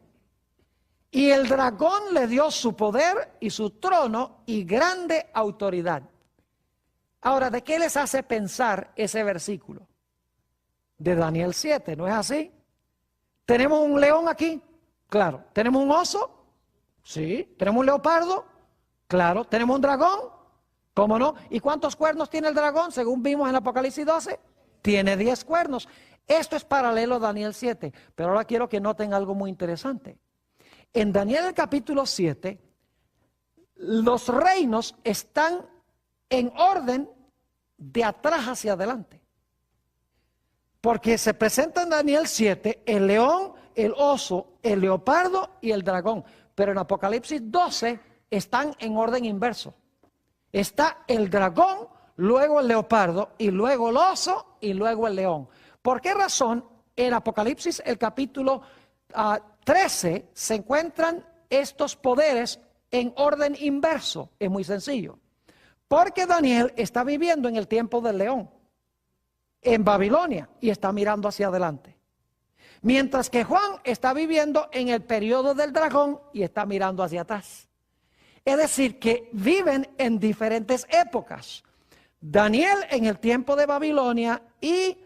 y el dragón le dio su poder y su trono y grande autoridad. Ahora, ¿de qué les hace pensar ese versículo? De Daniel 7, ¿no es así? ¿Tenemos un león aquí? Claro. ¿Tenemos un oso? Sí. ¿Tenemos un leopardo? Claro. ¿Tenemos un dragón? ¿Cómo no? ¿Y cuántos cuernos tiene el dragón? Según vimos en Apocalipsis 12, tiene 10 cuernos. Esto es paralelo a Daniel 7, pero ahora quiero que noten algo muy interesante. En Daniel el capítulo 7, los reinos están en orden de atrás hacia adelante. Porque se presenta en Daniel 7 el león, el oso, el leopardo y el dragón. Pero en Apocalipsis 12 están en orden inverso. Está el dragón, luego el leopardo, y luego el oso, y luego el león. ¿Por qué razón en Apocalipsis el capítulo 13 se encuentran estos poderes en orden inverso? Es muy sencillo. Porque Daniel está viviendo en el tiempo del león, en Babilonia, y está mirando hacia adelante. Mientras que Juan está viviendo en el periodo del dragón y está mirando hacia atrás. Es decir, que viven en diferentes épocas. Daniel en el tiempo de Babilonia y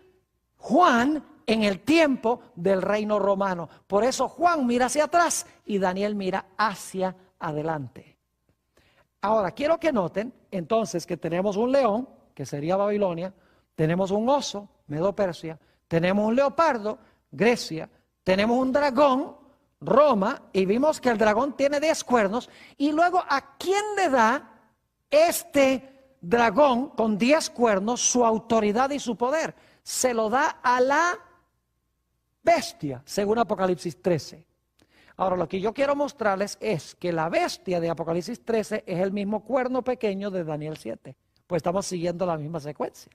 Juan en el tiempo del reino romano. Por eso Juan mira hacia atrás y Daniel mira hacia adelante. Ahora, quiero que noten entonces que tenemos un león, que sería Babilonia, tenemos un oso, Medo-Persia, tenemos un leopardo, Grecia, tenemos un dragón, Roma, y vimos que el dragón tiene 10 cuernos, y luego ¿a quién le da este dragón con 10 cuernos su autoridad y su poder? Se lo da a la bestia, según Apocalipsis 13. Ahora, lo que yo quiero mostrarles es que la bestia de Apocalipsis 13 es el mismo cuerno pequeño de Daniel 7, pues estamos siguiendo la misma secuencia.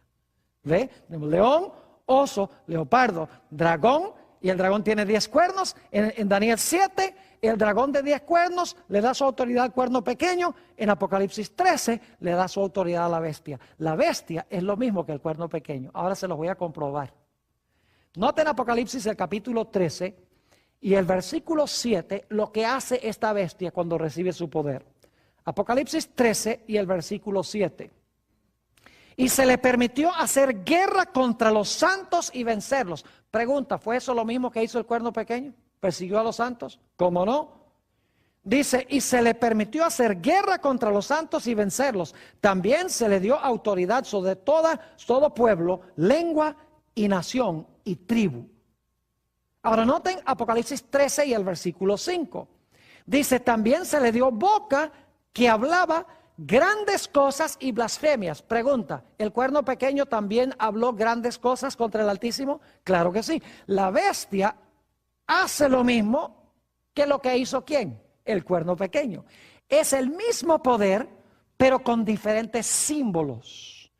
¿Ve? Tenemos león, oso, leopardo, dragón, y el dragón tiene 10 cuernos. En Daniel 7, el dragón de 10 cuernos le da su autoridad al cuerno pequeño. En Apocalipsis 13 le da su autoridad a la bestia. La bestia es lo mismo que el cuerno pequeño. Ahora se los voy a comprobar. Noten Apocalipsis el capítulo 13 y el versículo 7, lo que hace esta bestia cuando recibe su poder. Apocalipsis 13 y el versículo 7. Y se le permitió hacer guerra contra los santos y vencerlos. Pregunta, ¿fue eso lo mismo que hizo el cuerno pequeño? ¿Persiguió a los santos? ¿Cómo no? Dice, y se le permitió hacer guerra contra los santos y vencerlos. También se le dio autoridad sobre todo pueblo, lengua y nación y tribu. Ahora noten Apocalipsis 13 y el versículo 5. Dice, también se le dio boca que hablaba grandes cosas y blasfemias. Pregunta, ¿el cuerno pequeño también habló grandes cosas contra el Altísimo? Claro que sí. La bestia hace lo mismo que lo que hizo ¿quién? El cuerno pequeño. Es el mismo poder, pero con diferentes símbolos.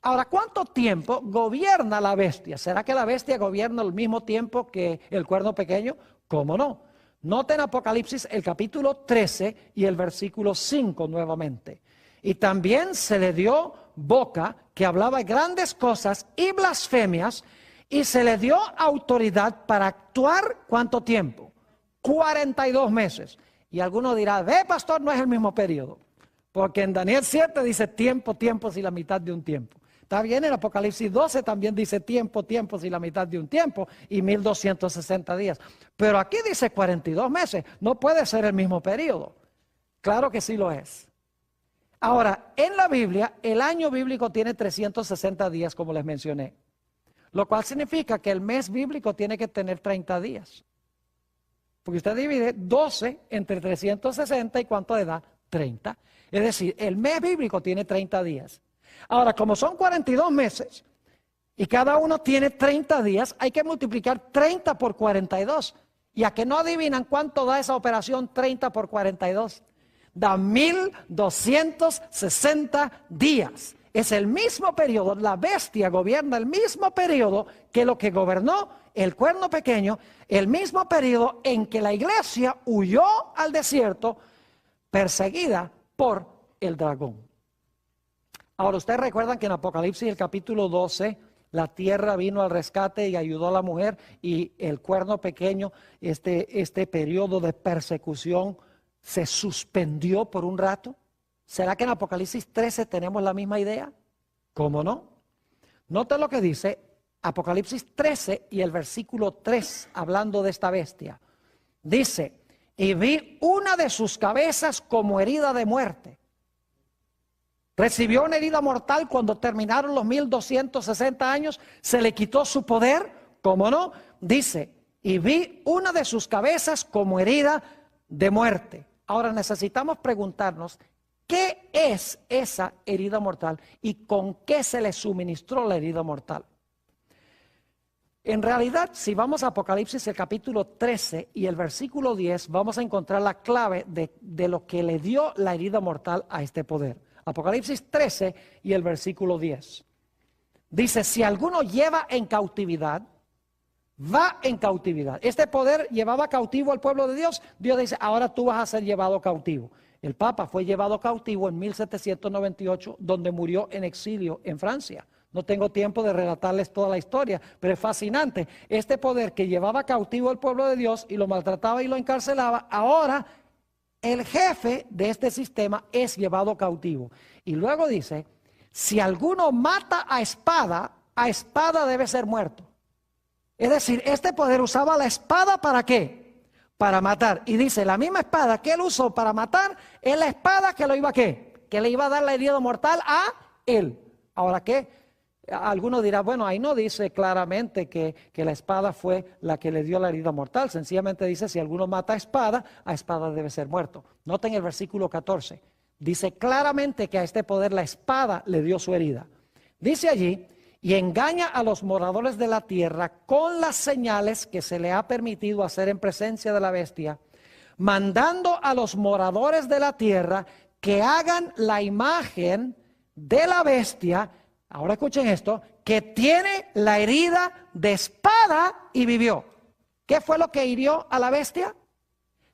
Ahora, ¿cuánto tiempo gobierna la bestia? ¿Será que la bestia gobierna al mismo tiempo que el cuerno pequeño? ¿Cómo no? Noten Apocalipsis el capítulo 13 y el versículo 5 nuevamente. Y también se le dio boca que hablaba grandes cosas y blasfemias, y se le dio autoridad para actuar ¿cuánto tiempo? 42 meses. Y alguno dirá, ve pastor, no es el mismo periodo. Porque en Daniel 7 dice tiempo, tiempos y la mitad de un tiempo. Está bien, en Apocalipsis 12 también dice tiempo, tiempos y la mitad de un tiempo y 1260 días. Pero aquí dice 42 meses, no puede ser el mismo periodo. Claro que sí lo es. Ahora, en la Biblia, el año bíblico tiene 360 días, como les mencioné. Lo cual significa que el mes bíblico tiene que tener 30 días. Porque usted divide 12 entre 360 y ¿cuánto le da? 30. Es decir, el mes bíblico tiene 30 días. Ahora, como son 42 meses y cada uno tiene 30 días, hay que multiplicar 30 por 42. ¿Y a que no adivinan cuánto da esa operación 30 por 42? Da 1260 días. Es el mismo periodo, la bestia gobierna el mismo periodo que lo que gobernó el cuerno pequeño, el mismo periodo en que la iglesia huyó al desierto perseguida por el dragón. Ahora, ustedes recuerdan que en Apocalipsis el capítulo 12, la tierra vino al rescate y ayudó a la mujer, y el cuerno pequeño, este periodo de persecución se suspendió por un rato. ¿Será que en Apocalipsis 13 tenemos la misma idea? ¿Cómo no? Noten lo que dice Apocalipsis 13 y el versículo 3, hablando de esta bestia. Dice, y vi una de sus cabezas como herida de muerte. Recibió una herida mortal cuando terminaron los 1260 años, se le quitó su poder. ¿Cómo no? Dice, y vi una de sus cabezas como herida de muerte. Ahora necesitamos preguntarnos, ¿qué es esa herida mortal y con qué se le suministró la herida mortal? En realidad, si vamos a Apocalipsis el capítulo 13 y el versículo 10, vamos a encontrar la clave de lo que le dio la herida mortal a este poder. Apocalipsis 13 y el versículo 10. Dice, si alguno lleva en cautividad, va en cautividad. Este poder llevaba cautivo al pueblo de Dios. Dios dice, ahora tú vas a ser llevado cautivo. El Papa fue llevado cautivo en 1798, donde murió en exilio en Francia. No tengo tiempo de relatarles toda la historia, pero es fascinante. Este poder que llevaba cautivo al pueblo de Dios y lo maltrataba y lo encarcelaba, ahora el jefe de este sistema es llevado cautivo. Y luego dice, si alguno mata a espada debe ser muerto. Es decir, este poder usaba la espada ¿para qué? Para matar. Y dice, la misma espada que él usó para matar es la espada que lo iba a ¿qué? Que le iba a dar la herida mortal a él. Ahora, ¿qué? Algunos dirán, bueno, ahí no dice claramente que la espada fue la que le dio la herida mortal. Sencillamente dice, si alguno mata a espada debe ser muerto. Noten el versículo 14. Dice claramente que a este poder la espada le dio su herida. Dice allí, y engaña a los moradores de la tierra con las señales que se le ha permitido hacer en presencia de la bestia, mandando a los moradores de la tierra que hagan la imagen de la bestia. Ahora escuchen esto, que tiene la herida de espada y vivió. ¿Qué fue lo que hirió a la bestia?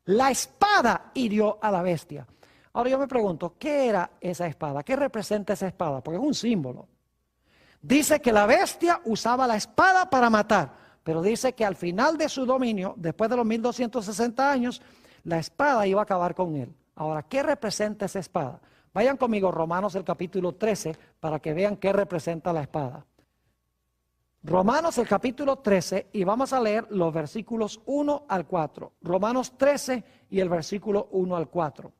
La espada hirió a la bestia. Ahora yo me pregunto, ¿qué era esa espada? ¿Qué representa esa espada? Porque es un símbolo. Dice que la bestia usaba la espada para matar, pero dice que al final de su dominio, después de los 1260 años, la espada iba a acabar con él. Ahora, ¿qué representa esa espada? Vayan conmigo, Romanos el capítulo 13, para que vean qué representa la espada. Romanos el capítulo 13, y vamos a leer los versículos 1 al 4. Romanos 13 y el versículo 1 al 4.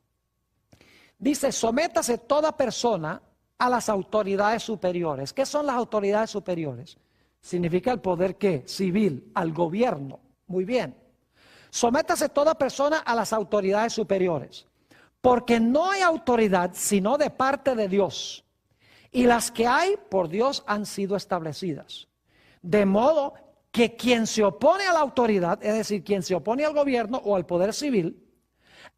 Dice, sométase toda persona a las autoridades superiores. ¿Qué son las autoridades superiores? Significa el poder, ¿qué? Civil, al gobierno. Muy bien. Sométase toda persona a las autoridades superiores, porque no hay autoridad sino de parte de Dios, y las que hay por Dios han sido establecidas. De modo que quien se opone a la autoridad, es decir, quien se opone al gobierno o al poder civil,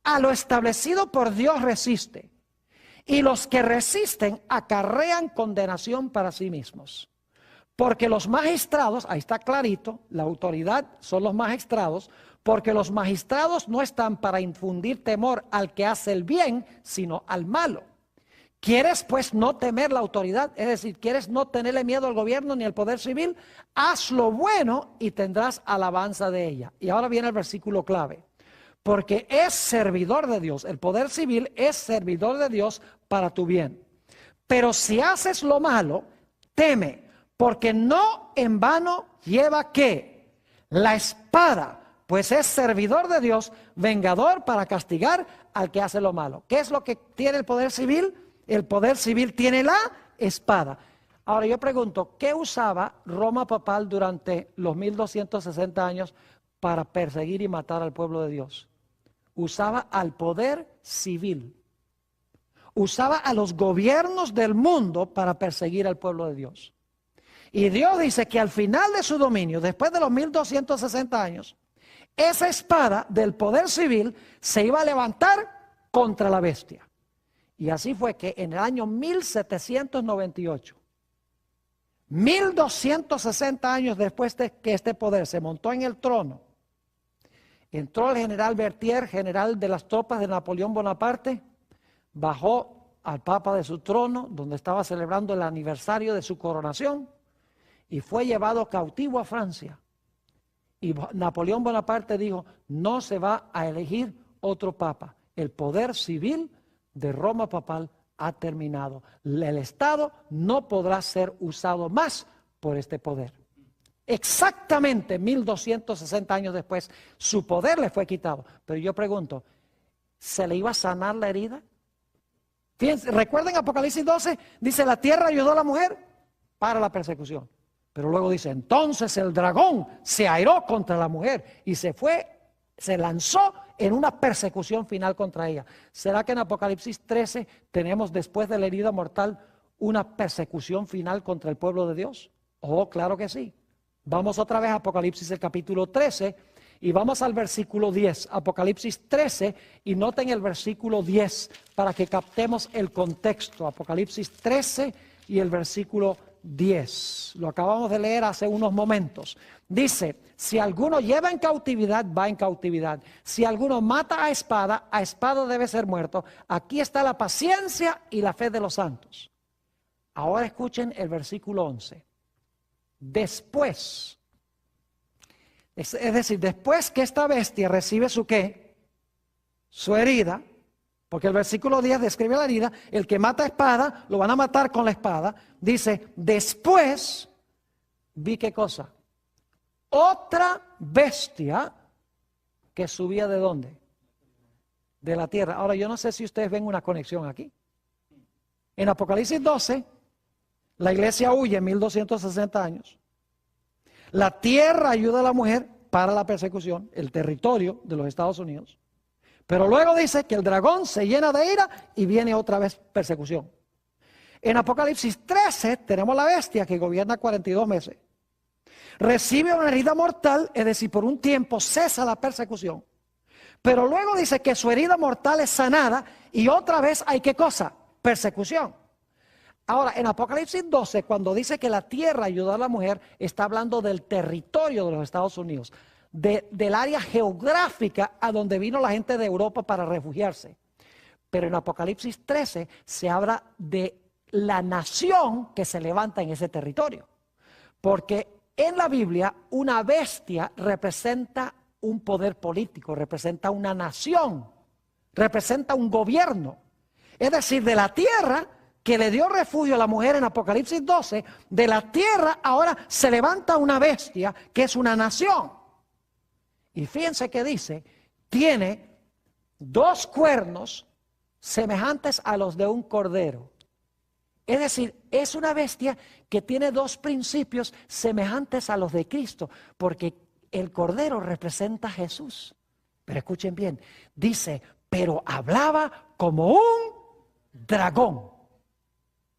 a lo establecido por Dios resiste, y los que resisten acarrean condenación para sí mismos. Porque los magistrados, ahí está clarito, la autoridad son los magistrados, porque los magistrados no están para infundir temor al que hace el bien, sino al malo. ¿Quieres pues no temer la autoridad? Es decir, ¿quieres no tenerle miedo al gobierno ni al poder civil? Haz lo bueno y tendrás alabanza de ella. Y ahora viene el versículo clave. Porque es servidor de Dios, el poder civil es servidor de Dios para tu bien. Pero si haces lo malo, teme, porque no en vano lleva ¿qué? La espada, pues es servidor de Dios, vengador para castigar al que hace lo malo. ¿Qué es lo que tiene el poder civil? El poder civil tiene la espada. Ahora yo pregunto, ¿qué usaba Roma papal durante los 1260 años para perseguir y matar al pueblo de Dios? Usaba al poder civil. Usaba a los gobiernos del mundo para perseguir al pueblo de Dios. Y Dios dice que al final de su dominio, después de los 1260 años, esa espada del poder civil se iba a levantar contra la bestia. Y así fue que en el año 1798, 1260 años después de que este poder se montó en el trono, entró el general Berthier, general de las tropas de Napoleón Bonaparte, bajó al papa de su trono, donde estaba celebrando el aniversario de su coronación, y fue llevado cautivo a Francia. Y Napoleón Bonaparte dijo, no se va a elegir otro papa. El poder civil de Roma papal ha terminado. El Estado no podrá ser usado más por este poder. Exactamente 1260 años después, su poder le fue quitado. Pero yo pregunto, ¿se le iba a sanar la herida? Fíjense, recuerden Apocalipsis 12, dice, la tierra ayudó a la mujer para la persecución. Pero luego dice, entonces el dragón se airó contra la mujer y se lanzó en una persecución final contra ella. ¿Será que en Apocalipsis 13 tenemos después de la herida mortal una persecución final contra el pueblo de Dios? Oh, claro que sí. Vamos otra vez a Apocalipsis el capítulo 13 y vamos al versículo 10. Apocalipsis 13 y noten el versículo 10 para que captemos el contexto. Apocalipsis 13 y el versículo 10. Lo acabamos de leer hace unos momentos. Dice, si alguno lleva en cautividad, va en cautividad. Si alguno mata a espada debe ser muerto. Aquí está la paciencia y la fe de los santos. Ahora escuchen el versículo 11. Después, es decir, después que esta bestia recibe su ¿qué? Su herida, porque el versículo 10 describe la herida, el que mata a espada, lo van a matar con la espada. Dice, después, vi ¿qué cosa? Otra bestia que subía ¿de dónde? De la tierra. Ahora yo no sé si ustedes ven una conexión aquí. En Apocalipsis 12, la iglesia huye en 1260 años. La tierra ayuda a la mujer para la persecución, el territorio de los Estados Unidos. Pero luego dice que el dragón se llena de ira y viene otra vez persecución. En Apocalipsis 13 tenemos la bestia que gobierna 42 meses. Recibe una herida mortal, es decir, por un tiempo cesa la persecución. Pero luego dice que su herida mortal es sanada y otra vez hay ¿qué cosa? Persecución. Ahora, en Apocalipsis 12, cuando dice que la tierra ayudó a la mujer, está hablando del territorio de los Estados Unidos, del área geográfica a donde vino la gente de Europa para refugiarse. Pero en Apocalipsis 13 se habla de la nación que se levanta en ese territorio. Porque en la Biblia una bestia representa un poder político, representa una nación, representa un gobierno. Es decir, de la tierra que le dio refugio a la mujer en Apocalipsis 12, de la tierra ahora se levanta una bestia que es una nación. Y fíjense que dice, tiene 2 cuernos semejantes a los de un cordero. Es decir, es una bestia que tiene 2 principios semejantes a los de Cristo, porque el cordero representa a Jesús. Pero escuchen bien, dice, pero hablaba como un dragón.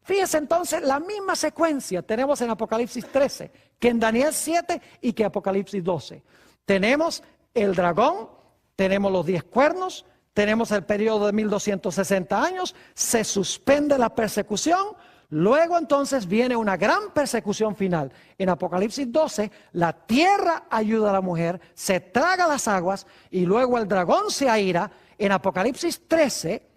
Fíjense entonces, la misma secuencia tenemos en Apocalipsis 13, que en Daniel 7 y que Apocalipsis 12. Tenemos el dragón, tenemos los 10 cuernos, tenemos el periodo de 1260 años, se suspende la persecución, luego entonces viene una gran persecución final. En Apocalipsis 12, la tierra ayuda a la mujer, se traga las aguas y luego el dragón se aira. En Apocalipsis 13,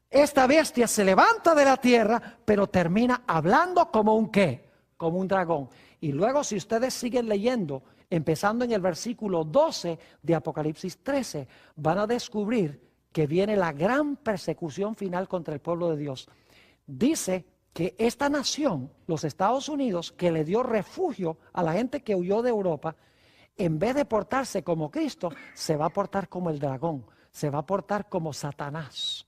esta bestia se levanta de la tierra, pero termina hablando como un ¿qué? Como un dragón. Y luego si ustedes siguen leyendo, empezando en el versículo 12 de Apocalipsis 13, van a descubrir que viene la gran persecución final contra el pueblo de Dios. Dice que esta nación, los Estados Unidos, que le dio refugio a la gente que huyó de Europa, en vez de portarse como Cristo, se va a portar como el dragón, se va a portar como Satanás.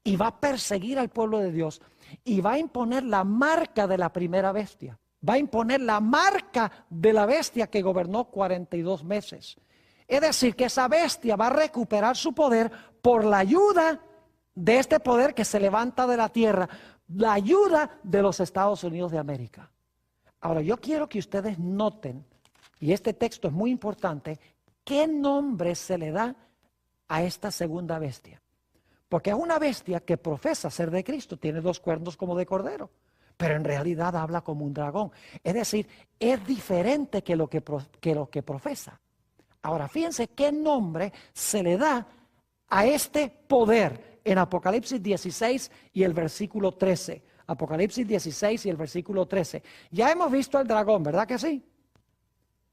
Y va a perseguir al pueblo de Dios y va a imponer la marca de la primera bestia. Va a imponer la marca de la bestia que gobernó 42 meses. Es decir, que esa bestia va a recuperar su poder por la ayuda de este poder que se levanta de la tierra, la ayuda de los Estados Unidos de América. Ahora, yo quiero que ustedes noten, y este texto es muy importante, qué nombre se le da a esta segunda bestia. Porque es una bestia que profesa ser de Cristo, tiene 2 cuernos como de cordero, pero en realidad habla como un dragón. Es decir, es diferente que lo que profesa. Ahora, fíjense qué nombre se le da a este poder en Apocalipsis 16 y el versículo 13. Apocalipsis 16 y el versículo 13. Ya hemos visto el dragón, ¿verdad que sí?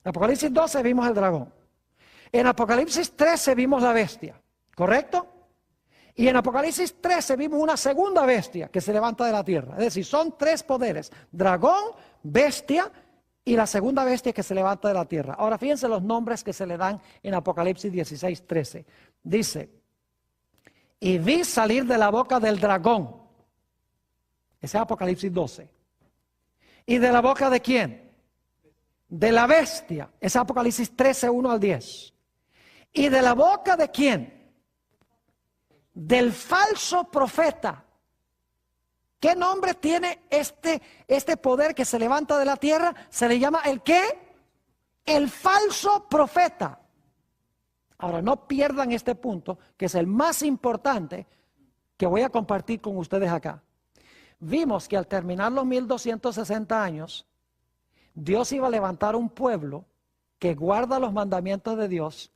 En Apocalipsis 12 vimos el dragón. En Apocalipsis 13 vimos la bestia, ¿correcto? Y en Apocalipsis 13 vimos una segunda bestia que se levanta de la tierra. Es decir, son 3 poderes: dragón, bestia y la segunda bestia que se levanta de la tierra. Ahora fíjense los nombres que se le dan en Apocalipsis 16, 13. Dice, y vi salir de la boca del dragón. Ese es Apocalipsis 12. ¿Y de la boca de quién? De la bestia. Ese es Apocalipsis 13, 1 al 10. ¿Y de la boca de quién? Del falso profeta. ¿Qué nombre tiene este poder que se levanta de la tierra? Se le llama ¿el qué? El falso profeta. Ahora no pierdan este punto, que es el más importante que voy a compartir con ustedes acá. Vimos que al terminar los 1260 años, Dios iba a levantar un pueblo que guarda los mandamientos de Dios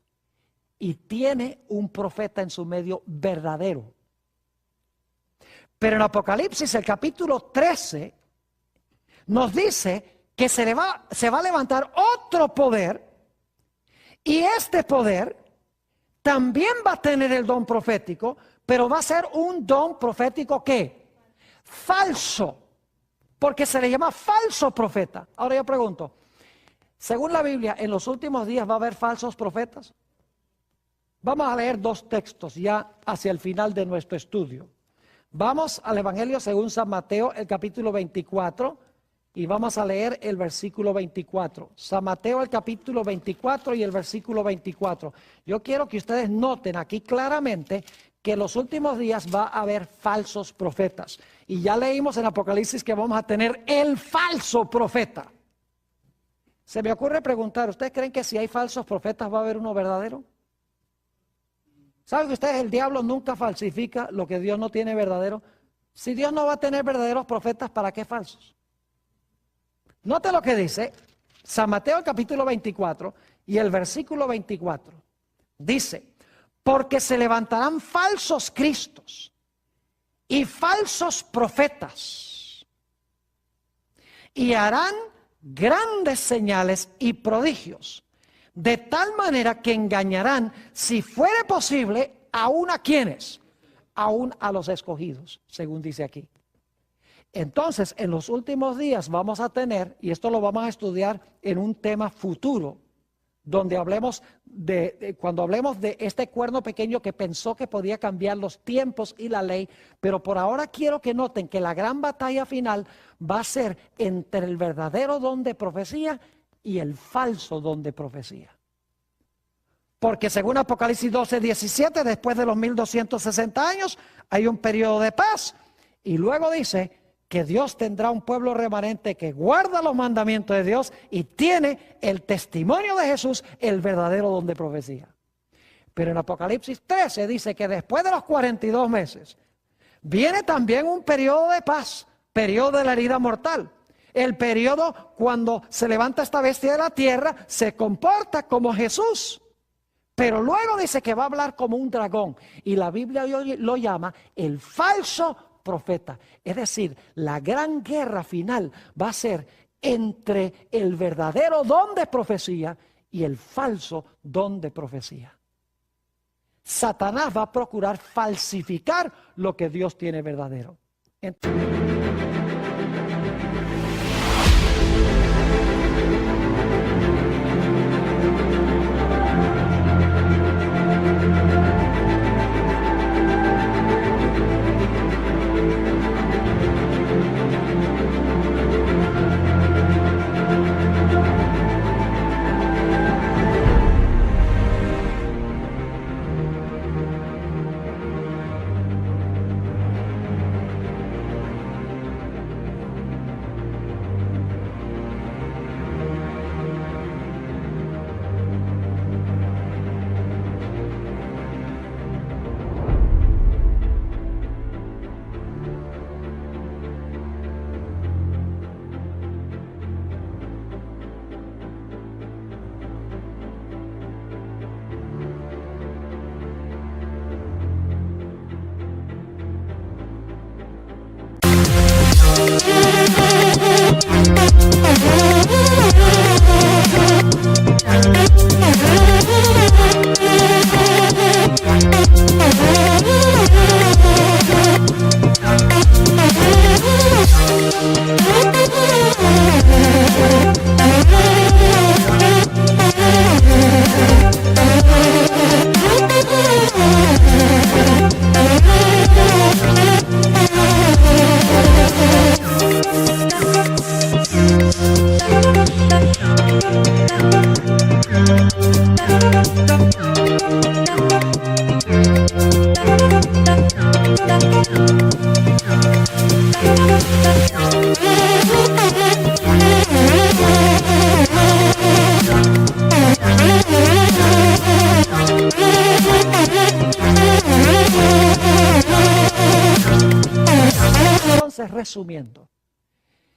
y tiene un profeta en su medio verdadero. Pero en Apocalipsis, el capítulo 13, nos dice que se va a levantar otro poder, y este poder también va a tener el don profético, pero va a ser un don profético ¿qué? Falso, porque se le llama falso profeta. Ahora yo pregunto, según la Biblia, ¿en los últimos días va a haber falsos profetas? Vamos a leer 2 textos ya hacia el final de nuestro estudio. Vamos al Evangelio según San Mateo, el capítulo 24, y vamos a leer el versículo 24. San Mateo, el capítulo 24 y el versículo 24. Yo quiero que ustedes noten aquí claramente que en los últimos días va a haber falsos profetas. Y ya leímos en Apocalipsis que vamos a tener el falso profeta. Se me ocurre preguntar, ¿ustedes creen que si hay falsos profetas va a haber uno verdadero? ¿Saben que ustedes, el diablo nunca falsifica lo que Dios no tiene verdadero? Si Dios no va a tener verdaderos profetas, ¿para qué falsos? Note lo que dice San Mateo capítulo 24 y el versículo 24. Dice, porque se levantarán falsos cristos y falsos profetas y harán grandes señales y prodigios, de tal manera que engañarán, si fuere posible, aún a quienes, aún a los escogidos, según dice aquí. Entonces, en los últimos días vamos a tener, y esto lo vamos a estudiar en un tema futuro, donde hablemos cuando hablemos de este cuerno pequeño que pensó que podía cambiar los tiempos y la ley, pero por ahora quiero que noten que la gran batalla final va a ser entre el verdadero don de profecía y el falso don de profecía. Porque según Apocalipsis 12:17, después de los 1260 años, hay un periodo de paz, y luego dice que Dios tendrá un pueblo remanente que guarda los mandamientos de Dios y tiene el testimonio de Jesús, el verdadero don de profecía. Pero en Apocalipsis 13 dice que después de los 42 meses viene también un periodo de paz, periodo de la herida mortal. El periodo cuando se levanta esta bestia de la tierra, se comporta como Jesús. Pero luego dice que va a hablar como un dragón, y la Biblia lo llama el falso profeta. Es decir, la gran guerra final va a ser entre el verdadero don de profecía y el falso don de profecía. Satanás va a procurar falsificar lo que Dios tiene verdadero. Entonces, resumiendo,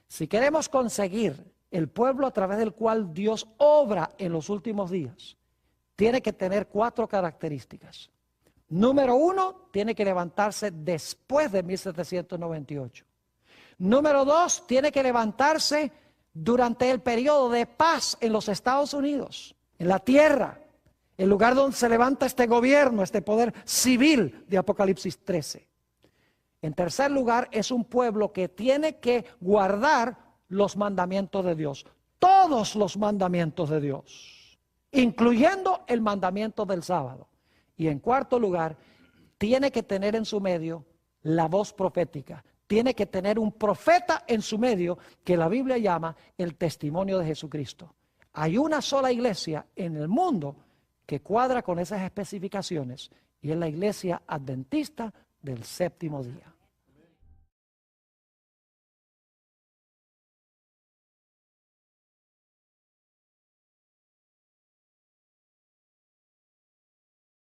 si queremos conseguir el pueblo a través del cual Dios obra en los últimos días, tiene que tener 4 características. Número 1, tiene que levantarse después de 1798. Número 2, tiene que levantarse durante el periodo de paz en los Estados Unidos, en la tierra, el lugar donde se levanta este gobierno, este poder civil de Apocalipsis 13. En tercer lugar, es un pueblo que tiene que guardar los mandamientos de Dios, todos los mandamientos de Dios, incluyendo el mandamiento del sábado. Y en cuarto lugar, tiene que tener en su medio la voz profética. Tiene que tener un profeta en su medio que la Biblia llama el testimonio de Jesucristo. Hay una sola iglesia en el mundo que cuadra con esas especificaciones, y es la iglesia adventista del séptimo día.